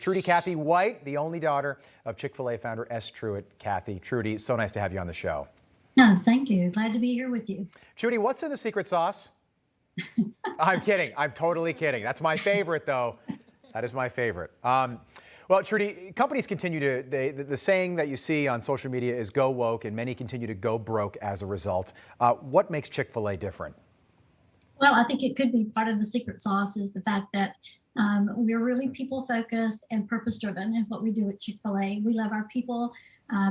Trudy Cathy White, the only daughter of Chick-fil-A founder S. Truett Cathy. Trudy, so nice to have you on the show. No, thank you. Glad to be here with you. Trudy, what's in the secret sauce? I'm kidding. I'm totally kidding. That's my favorite, though. That is my favorite. Well, Trudy, companies continue to, the saying that you see on social media is go woke, and many continue to go broke as a result. What makes Chick-fil-A different? Well, I think it could be part of the secret sauce is the fact that we're really people-focused and purpose-driven in what we do at Chick-fil-A. We love our people.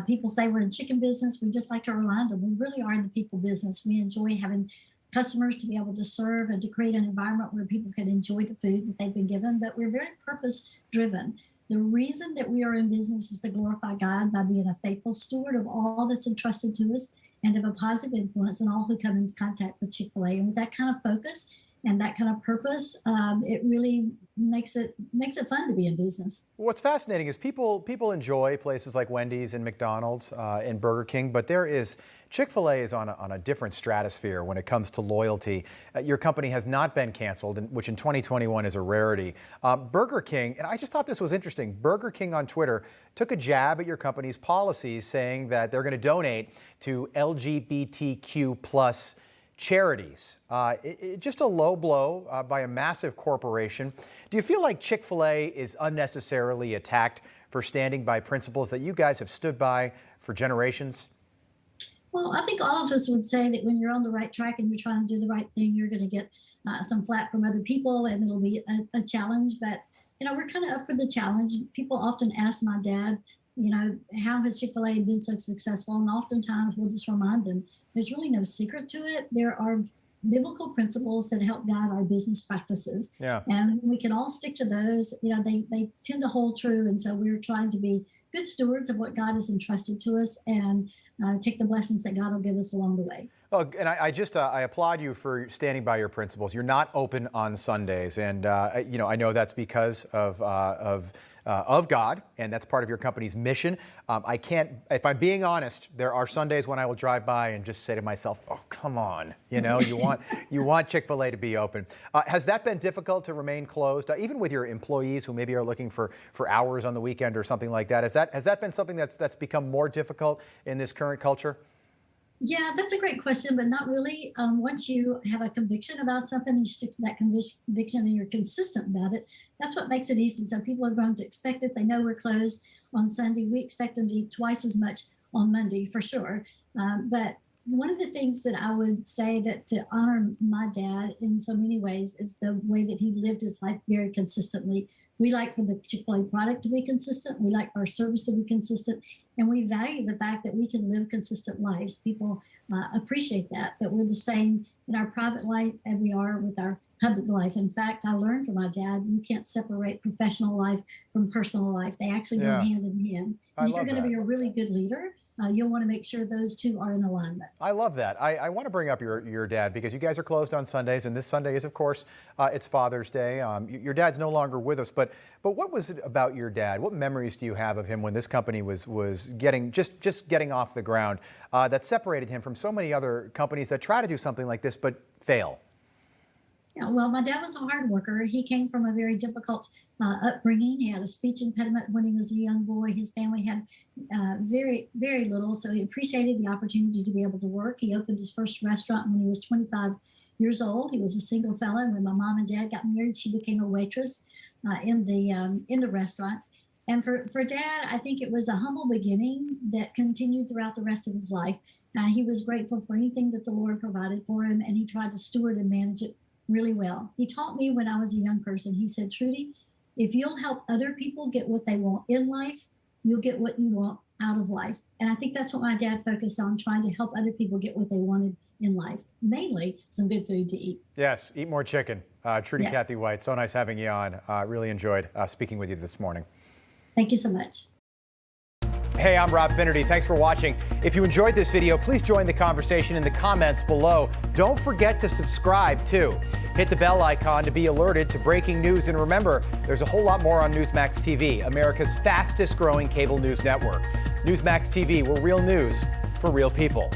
People say we're in chicken business. We just like to remind them we really are in the people business. We enjoy having customers to be able to serve and to create an environment where people can enjoy the food that they've been given, but we're very purpose-driven. The reason that we are in business is to glorify God by being a faithful steward of all that's entrusted to us and of a positive influence on all who come into contact with Chick-fil-A. And with that kind of focus and that kind of purpose, it really makes it fun to be in business. What's fascinating is people enjoy places like Wendy's and McDonald's and Burger King, but Chick-fil-A is on a different stratosphere when it comes to loyalty. Your company has not been canceled, which in 2021 is a rarity. Burger King, and I just thought this was interesting, Burger King on Twitter took a jab at your company's policies, saying that they're going to donate to LGBTQ plus charities. Just a low blow by a massive corporation. Do you feel like Chick-fil-A is unnecessarily attacked for standing by principles that you guys have stood by for generations? Well, I think all of us would say that when you're on the right track and you're trying to do the right thing, you're going to get some flack from other people and it'll be a challenge. But, we're kind of up for the challenge. People often ask my dad, how has Chick-fil-A been so successful? And oftentimes we'll just remind them there's really no secret to it. There are biblical principles that help guide our business practices. Yeah. And we can all stick to those. They tend to hold true. And so we're trying to be good stewards of what God has entrusted to us and take the blessings that God will give us along the way. Oh, and I applaud you for standing by your principles. You're not open on Sundays. And, I know that's because of God, and that's part of your company's mission. If I'm being honest, there are Sundays when I will drive by and just say to myself, oh, come on, you want Chick-fil-A to be open. Has that been difficult to remain closed, even with your employees who maybe are looking for hours on the weekend or something like that? Has that been something that's become more difficult in this current culture? Yeah, that's a great question, but not really. Once you have a conviction about something, you stick to that conviction and you're consistent about it. That's what makes it easy. So people have grown to expect it. They know we're closed on Sunday. We expect them to eat twice as much on Monday for sure. But one of the things that I would say that to honor my dad in so many ways is the way that he lived his life very consistently. We like for the Chick-fil-A product to be consistent. We like for our service to be consistent. And we value the fact that we can live consistent lives. People appreciate that we're the same in our private life as we are with our public life. In fact, I learned from my dad, you can't separate professional life from personal life. They actually go hand in hand. And if you're going to be a really good leader, you'll want to make sure those two are in alignment. I love that. I want to bring up your dad because you guys are closed on Sundays, and this Sunday is, of course, it's Father's Day. Your dad's no longer with us, but what was it about your dad? What memories do you have of him when this company was getting off the ground that separated him from so many other companies that try to do something like this but fail? Yeah, well, my dad was a hard worker. He came from a very difficult upbringing. He had a speech impediment when he was a young boy. His family had very, very little, so he appreciated the opportunity to be able to work. He opened his first restaurant when he was 25 years old. He was a single fellow. When my mom and dad got married, she became a waitress in the restaurant. And for Dad, I think it was a humble beginning that continued throughout the rest of his life. He was grateful for anything that the Lord provided for him, and he tried to steward and manage it really well. He taught me when I was a young person, he said, Trudy, if you'll help other people get what they want in life, you'll get what you want out of life. And I think that's what my dad focused on, trying to help other people get what they wanted in life, mainly some good food to eat. Yes, eat more chicken. Trudy Cathy White, so nice having you on. Really enjoyed speaking with you this morning. Thank you so much. Hey, I'm Rob Finnerty. Thanks for watching. If you enjoyed this video, please join the conversation in the comments below. Don't forget to subscribe, too. Hit the bell icon to be alerted to breaking news. And remember, there's a whole lot more on Newsmax TV, America's fastest growing cable news network. Newsmax TV, we're real news for real people.